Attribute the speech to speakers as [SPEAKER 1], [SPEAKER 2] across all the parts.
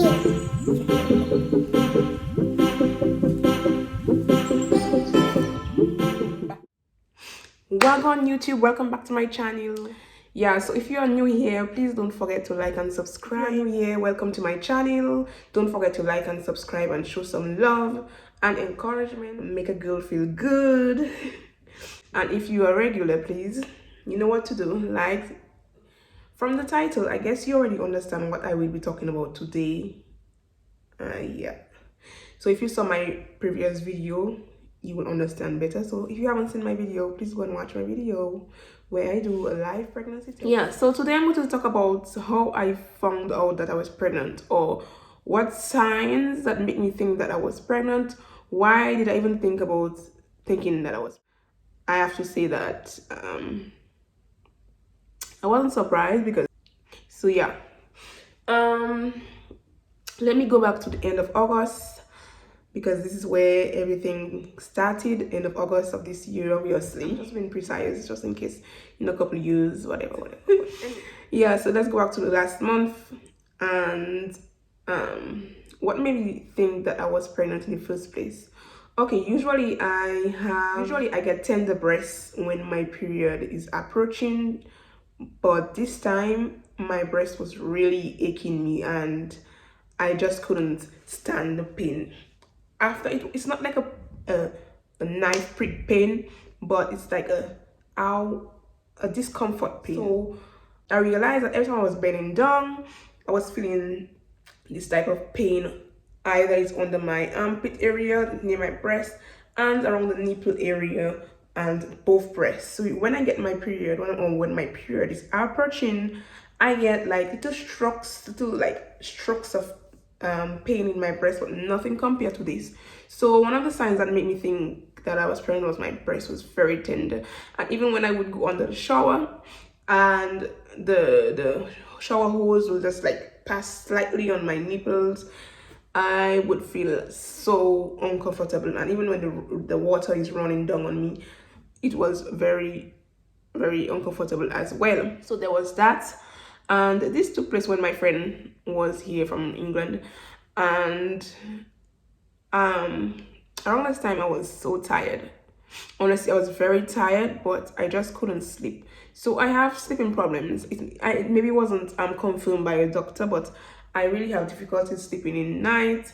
[SPEAKER 1] Welcome YouTube, welcome back to my channel. Yeah, so if you are new here, please don't forget to like and subscribe. If you are new here, welcome to my channel. Don't forget to like and subscribe and show some love and encouragement. Make a girl feel good. And if you are regular, please, you know what to do. Like, from the title, I guess you already understand what I will be talking about today. Yeah. So if you saw my previous video, you will understand better. So if you haven't seen my video, please go and watch my video where I do a live pregnancy test. Yeah, so today I'm going to talk about how I found out that I was pregnant, or what signs that make me think that I was pregnant. Why did I even think about thinking that I have to say that I wasn't surprised, because so yeah, let me go back to the end of August, because this is where everything started. End of August of this year, obviously. I'm just being precise, just in case in a couple of years, whatever. Yeah, so let's go back to the last month. And what made me think that I was pregnant in the first place? Okay, usually I get tender breasts when my period is approaching, but this time my breast was really aching me and I just couldn't stand the pain. After it's not like a knife prick pain, but it's like a discomfort pain. So I realized that every time I was bending down, I was feeling this type of pain. Either it's under my armpit area, near my breast, and around the nipple area, and both breasts. So when I get my period, when my period is approaching, I get like little strokes of pain in my breast, but nothing compared to this. So one of the signs that made me think that I was pregnant was my breast was very tender. And even when I would go under the shower and the shower hose will just like pass slightly on my nipples, I would feel so uncomfortable. And even when the water is running down on me, it was very, very uncomfortable as well. So there was that. And this took place when my friend was here from England. And around this time I was so tired. Honestly, I was very tired, but I just couldn't sleep. So I have sleeping problems. It maybe wasn't confirmed by a doctor, but I really have difficulty sleeping in night.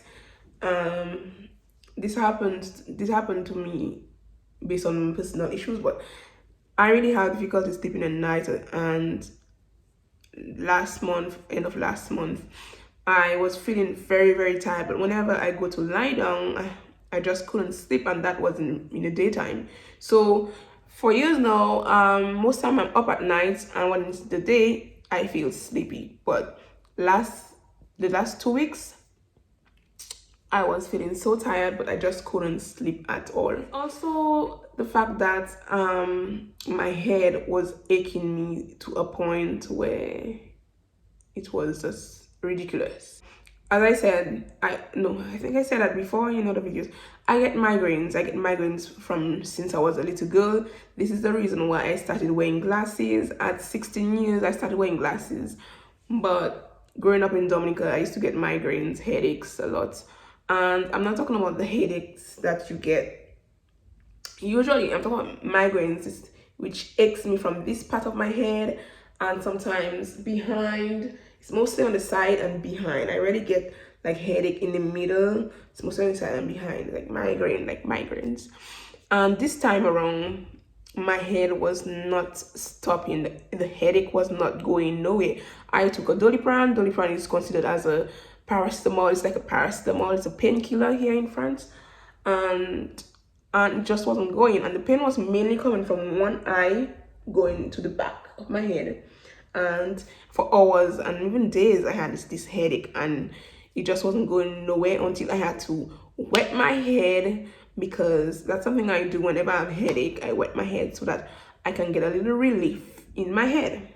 [SPEAKER 1] This happened to me based on personal issues, but I really had difficulty sleeping at night. And end of last month, I was feeling very, very tired, but whenever I go to lie down, I just couldn't sleep, and that was in the daytime. So for years now, most time I'm up at night, and when it's the day, I feel sleepy. But the last 2 weeks, I was feeling so tired, but I just couldn't sleep at all. Also, the fact that my head was aching me to a point where it was just ridiculous. As I said, I think I said that before in other videos. I get migraines from since I was a little girl. This is the reason why I started wearing glasses. At 16 years, I started wearing glasses. But growing up in Dominica, I used to get migraines, headaches a lot. And I'm not talking about the headaches that you get. Usually, I'm talking about migraines, which aches me from this part of my head and sometimes behind. It's mostly on the side and behind. I really get like headache in the middle. It's mostly on the side and behind, like migraines. And this time around, my head was not stopping. The headache was not going nowhere. I took a Doliprane. Doliprane is considered as a paracetamol. It's like a paracetamol. It's a painkiller here in France. And it just wasn't going. And the pain was mainly coming from one eye going to the back of my head. And for hours and even days, I had this headache, and it just wasn't going nowhere until I had to wet my head, because that's something I do whenever I have a headache. I wet my head so that I can get a little relief in my head.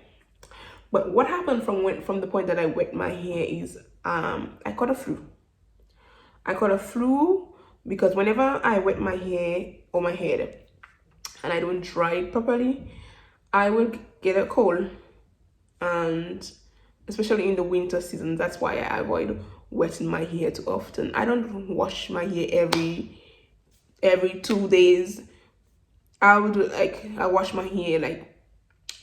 [SPEAKER 1] But what happened from the point that I wet my hair is I caught a flu. I caught a flu because whenever I wet my hair or my head and I don't dry it properly, I will get a cold. And especially in the winter season, that's why I avoid wetting my hair too often. I don't wash my hair every 2 days. I would like I wash my hair like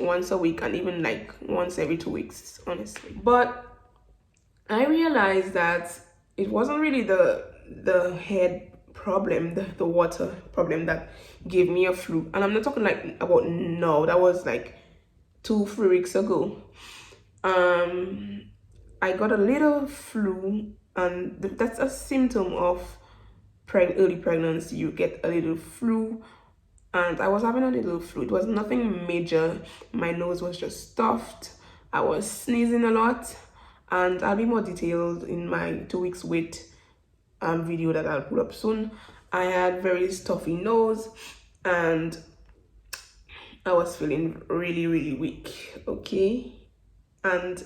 [SPEAKER 1] once a week, and even like once every 2 weeks, honestly. But I realized that it wasn't really the head problem, the water problem that gave me a flu. And I'm not talking like about no, that was like 2 3 weeks ago. I got a little flu, and that's a symptom of early pregnancy. You get a little flu, and I was having a little flu. It was nothing major. My nose was just stuffed. I was sneezing a lot, and I'll be more detailed in my 2 weeks wait video that I'll put up soon. I had very stuffy nose, and I was feeling really really weak. Okay, and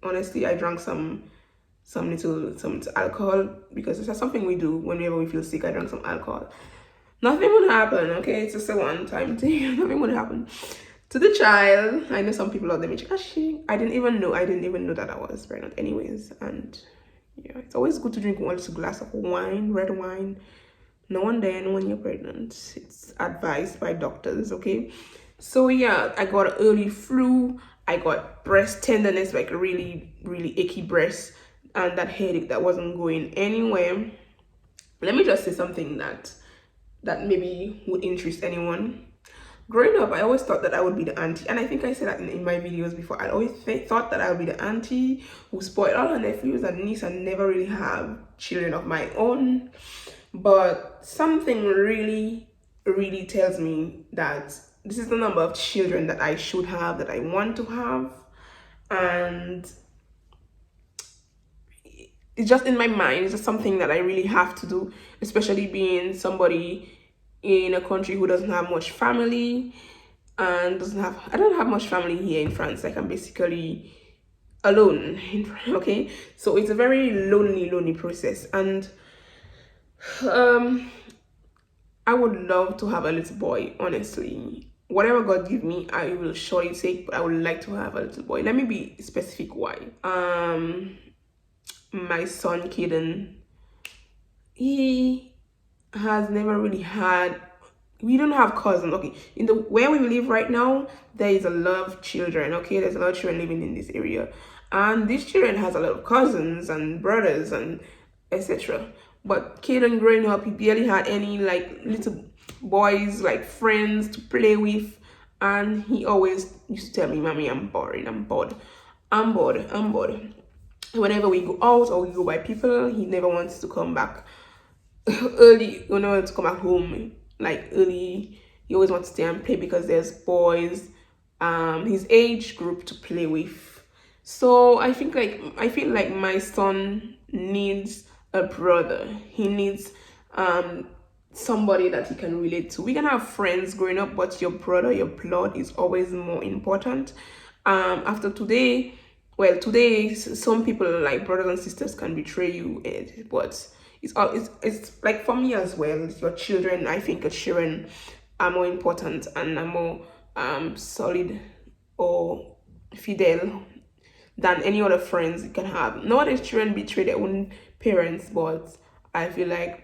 [SPEAKER 1] honestly, I drank some little alcohol, because it's something we do whenever we feel sick. I drank some alcohol. Nothing would happen, okay? It's just a one-time thing. Nothing would happen to the child. I know some people out there may say, I didn't even know that I was pregnant anyways. And yeah, it's always good to drink one little glass of wine, red wine, now and then when you're pregnant. It's advised by doctors, okay? So yeah, I got an early flu. I got breast tenderness, like a really really achy breast, and that headache that wasn't going anywhere. Let me just say something that maybe would interest anyone. Growing up, I always thought that I would be the auntie, and I think I said that in my videos before. I always thought that I would be the auntie who spoiled all her nephews and niece and never really have children of my own. But something really really tells me that this is the number of children that I should have, that I want to have. And it's just in my mind. It's just something that I really have to do, especially being somebody in a country who doesn't have much family, and I don't have much family here in France. Like, I'm basically alone okay, so it's a very lonely process. And I would love to have a little boy, honestly. Whatever God give me, I will surely take, but I would like to have a little boy. Let me be specific why. My son Kaden, he has never really had, we don't have cousins, okay? In the where we live right now, there is a lot of children, okay? There's a lot of children living in this area, and these children has a lot of cousins and brothers and etc. But Kaden, growing up, he barely had any like little boys, like friends to play with. And he always used to tell me, Mommy, I'm bored. Whenever we go out or we go by people, he never wants to come back early. He never wants to come back home like early. He always wants to stay and play because there's boys his age group to play with. So I feel like my son needs a brother. He needs somebody that he can relate to. We can have friends growing up, but your brother, your blood, is always more important. After today, well, today some people like brothers and sisters can betray you, but it's like for me as well. Your children, I think your children are more important and are more solid or fidel than any other friends you can have. Nowadays, children betray their own parents, but I feel like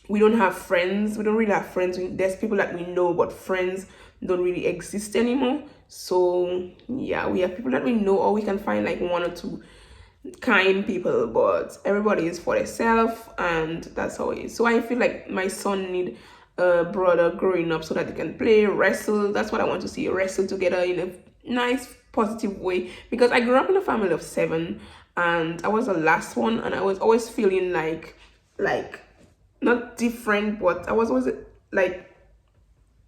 [SPEAKER 1] we don't have friends. We don't really have friends. There's people that we know, but friends don't really exist anymore. So yeah, we have people that we know, or we can find like one or two kind people, but everybody is for themselves, and that's how it is. So I feel like my son need a brother growing up so that they can play, wrestle. That's what I want to see, wrestle together in a nice positive way, because I grew up in a family of 7 and I was the last one, and I was always feeling like not different, but I was always like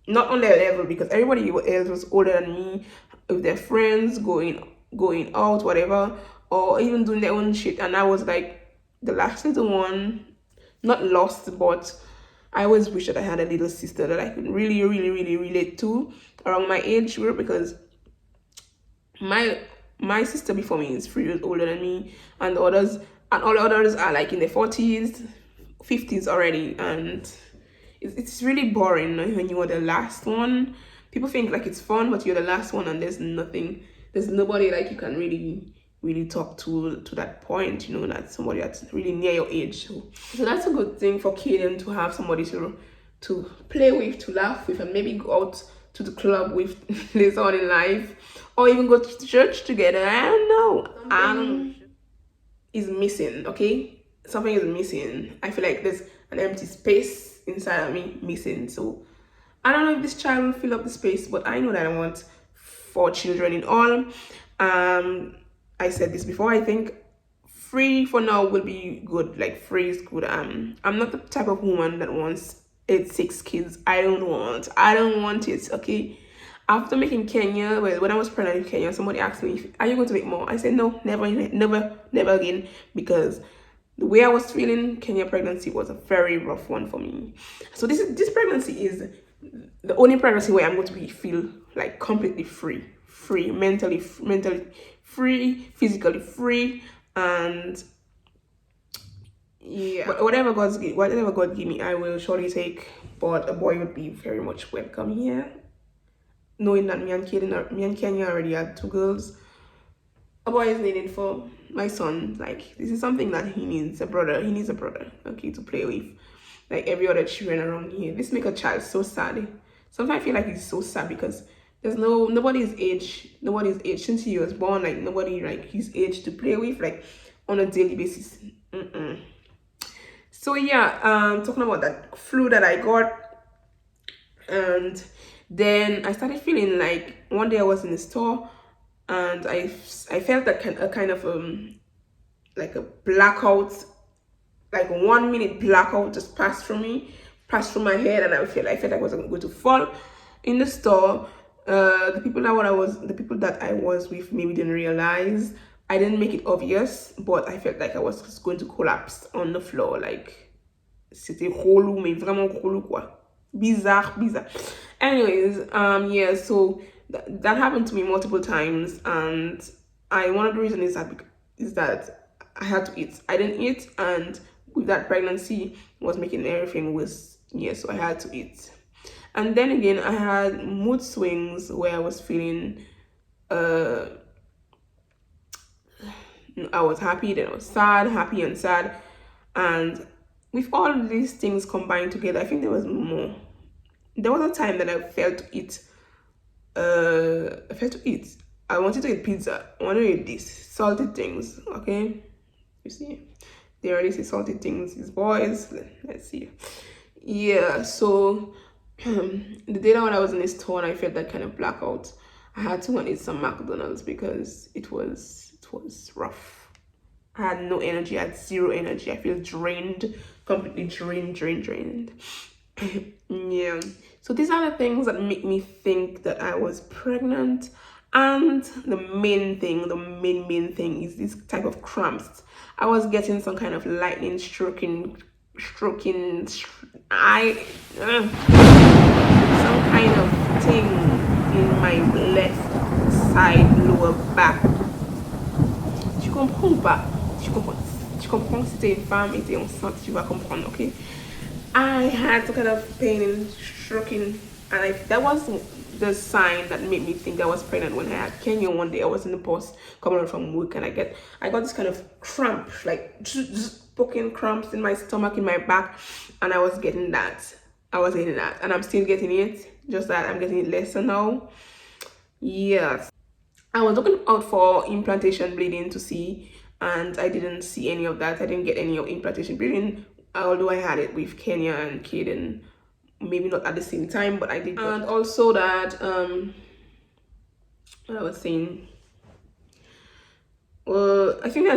[SPEAKER 1] not on their level, because everybody else was older than me with their friends, going out, whatever, or even doing their own shit, and I was like the last little one. Not lost, but I always wish that I had a little sister that I could really relate to around my age group, because my sister before me is 3 years older than me, and all the others are like in their 40s, 50s already, and it's really boring when you are the last one. People think like it's fun, but you're the last one, and there's nobody like you can really really talk to that point, you know, that somebody that's really near your age. So that's a good thing for Kaden, to have somebody to play with, to laugh with, and maybe go out to the club with later on in life, or even go to church together. I don't know. Is missing, okay? Something is missing. I feel like there's an empty space inside of me missing. So I don't know if this child will fill up the space, but I know that I want 4 children in all. I said this before, I think 3 for now will be good. Like 3 is good. I'm not the type of woman that wants 6 kids. I don't want it, okay? After making Kenya, well, when I was pregnant in Kenya, somebody asked me, are you going to make more? I said, no, never again, because the way I was feeling, Kenya pregnancy was a very rough one for me. So this pregnancy is the only pregnancy where I'm going to feel like completely free, mentally free, physically free, and yeah. But whatever God give me, I will surely take. But a boy would be very much welcome here. Knowing that me and Kenya already had 2 girls, a boy is needed for my son. Like, this is something that he needs a brother, okay, to play with, like every other children around here. This make a child so sad. Sometimes I feel like he's so sad because there's nobody's age since he was born, like nobody like his age to play with, like on a daily basis. So yeah, talking about that flu that I got, and then I started feeling like one day I was in the store and I felt that kind of like a blackout, like a 1 minute blackout just passed through my head, and I felt like I was going to fall in the store. The people that I was with maybe didn't realize. I didn't make it obvious, but I felt like I was just going to collapse on the floor. Like, c'était relou, mais vraiment relou quoi. Bizarre. Anyways, yeah, so that happened to me multiple times, and one of the reasons is that I had to eat. I didn't eat, and with that pregnancy was making everything worse. Yeah, so I had to eat. And then again, I had mood swings where I was feeling I was happy, then I was sad, happy and sad. And with all of these things combined together, I think there was more. There was a time that I felt to eat. I wanted to eat pizza. I wanted to eat these salted things, okay? You see? They already say salted things. These boys, let's see. Yeah, so the day that when I was in this store and I felt that kind of blackout, I had to go and eat some McDonald's because it was rough. I had no energy. I had zero energy. I feel drained, completely drained. Yeah. So these are the things that make me think that I was pregnant. And the main thing is this type of cramps. I was getting some kind of lightning stroking some kind of thing in my left side lower back. Tu comprends ou pas? Tu comprends? Si t'es une femme et t'es enceinte, tu vas comprendre, okay? I had some kind of pain in stroking, and that was the sign that made me think I was pregnant. When I had Kenya one day, I was in the bus coming out from work, and I got this kind of cramp, like poking cramps in my stomach, in my back, and I was getting that. And I'm still getting it, just that I'm getting it lesser now. Yes. I was looking out for implantation bleeding to see, and I didn't see any of that. I didn't get any of implantation bleeding, although I had it with Kenya and Kaden. Maybe not at the same time, but I did. And also that, what I was saying, well, I think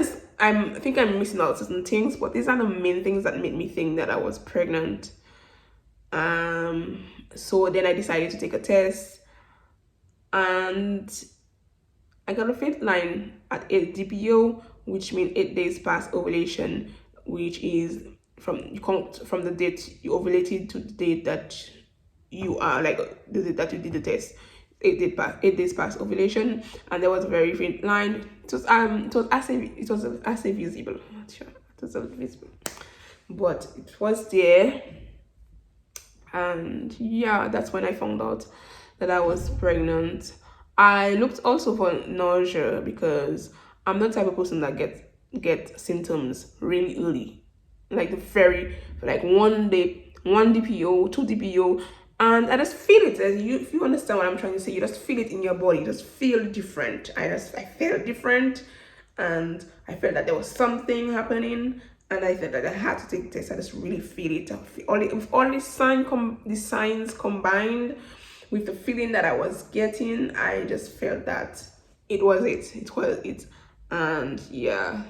[SPEAKER 1] I'm missing out certain things, but these are the main things that made me think that I was pregnant. So then I decided to take a test, and I got a faint line at 8 DPO, which means 8 days past ovulation, which is from the date you ovulated to the date that you are, like the date that you did the test. 8 days past ovulation, and there was a very faint line. It was assez visible. Not sure it was visible, but it was there. And yeah, that's when I found out that I was pregnant. I looked also for nausea because I'm not the type of person that get symptoms really early, like the very, like one day, one DPO, two DPO, and I just feel it. As you, if you understand what I'm trying to say, you just feel it in your body. You just feel different. I felt different, and I felt that there was something happening, and I felt that I had to take the test. I just really feel it. With all these signs combined with the feeling that I was getting, I just felt that it was it. It was it, and yeah.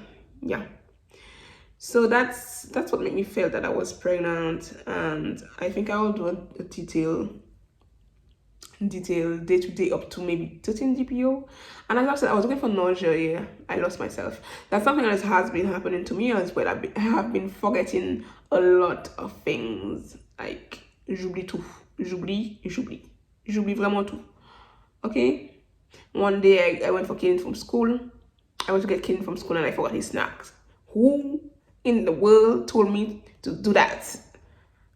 [SPEAKER 1] So that's what made me feel that I was pregnant, and I think I will do a detail day to day up to maybe 13 DPO. And as I said, I was looking for nausea. Yeah, I lost myself. That's something that has been happening to me as well. I have been forgetting a lot of things. Like j'oublie tout, j'oublie vraiment tout. Okay. One day I went for Kane from school. I went to get Kane from school and I forgot his snacks. Who in the world told me to do that?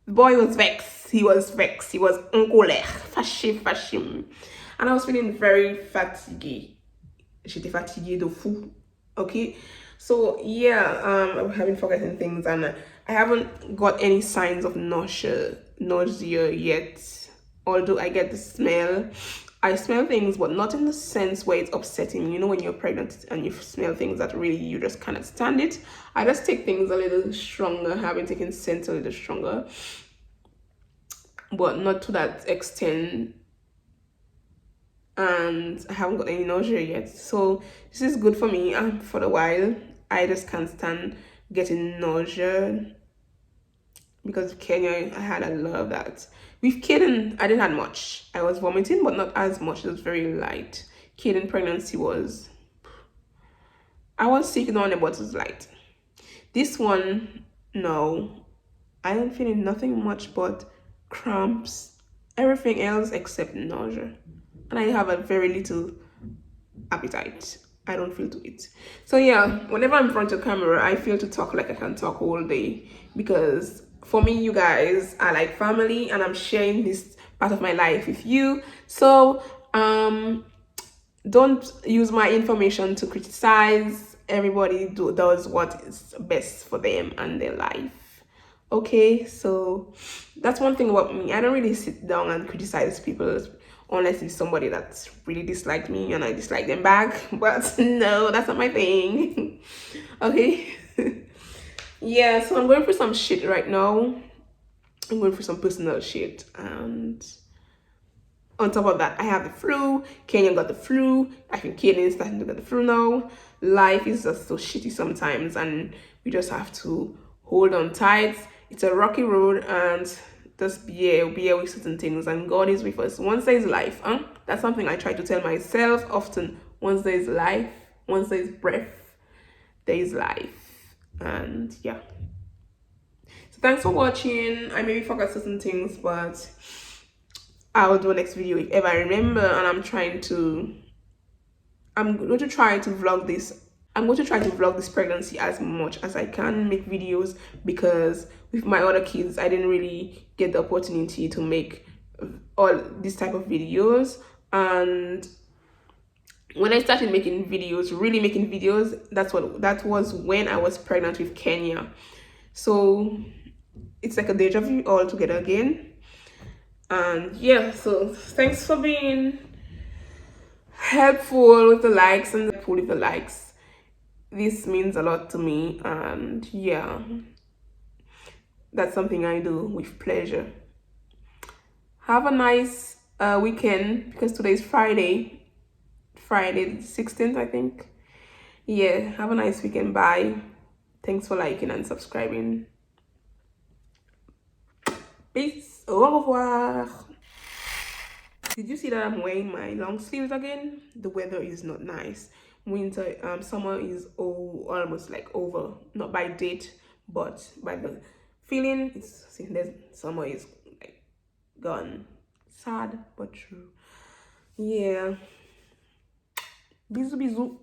[SPEAKER 1] The boy was vexed. He was vexed. He was en colère, fâché. And I was feeling very fatiguée. J'étais fatiguée de fou. Okay? So, yeah, I have been forgetting things and I haven't got any signs of nausea yet. Although I get the smell. I smell things, but not in the sense where it's upsetting. You know, when you're pregnant and you smell things that really you just cannot stand it. I just take things a little stronger. I have been taking scents a little stronger, but not to that extent. And I haven't got any nausea yet. So this is good for me for a while. I just can't stand getting nausea. Because of Kenya, I had a lot of that. With Kaden, I didn't have much. I was vomiting, but not as much. It was very light. Kaden pregnancy was... I was sick on it, but it was light. This one, no. I am feeling nothing much but cramps. Everything else except nausea. And I have a very little appetite. I don't feel to eat. So yeah, whenever I'm in front of camera, I feel to talk like I can talk all day. Because for me, you guys are like family and I'm sharing this part of my life with you. So don't use my information to criticize. Everybody does what is best for them and their life. Okay, so that's one thing about me. I don't really sit down and criticize people unless it's somebody that's really disliked me and I dislike them back. But no, that's not my thing. Okay. Yeah, so I'm going through some shit right now. I'm going through some personal shit, and on top of that, I have the flu. Kenya got the flu. I think Kenya is starting to get the flu now. Life is just so shitty sometimes, and we just have to hold on tight. It's a rocky road, and just be here with certain things, and God is with us. Once there is life, that's something I try to tell myself often. Once there is life, once there is breath, there is life. And yeah, so thanks for watching. I maybe forgot certain things, but I'll do a next video if ever I remember. And I'm going to try to vlog this. I'm going to try to vlog this pregnancy as much as I can, make videos, because with my other kids I didn't really get the opportunity to make all this type of videos. And when I started making videos, really making videos, that was when I was pregnant with Kenya. So it's like a deja vu all together again. And yeah, so thanks for being helpful with the likes and with the likes. This means a lot to me, and yeah, that's something I do with pleasure. Have a nice weekend, because today is Friday the 16th, I think. Yeah, have a nice weekend. Bye. Thanks for liking and subscribing. Peace. Au revoir. Did you see that I'm wearing my long sleeves again? The weather is not nice. Winter, summer is almost like over. Not by date, but by the feeling. Summer is like gone. Sad but true. Yeah. Bisous, bisous.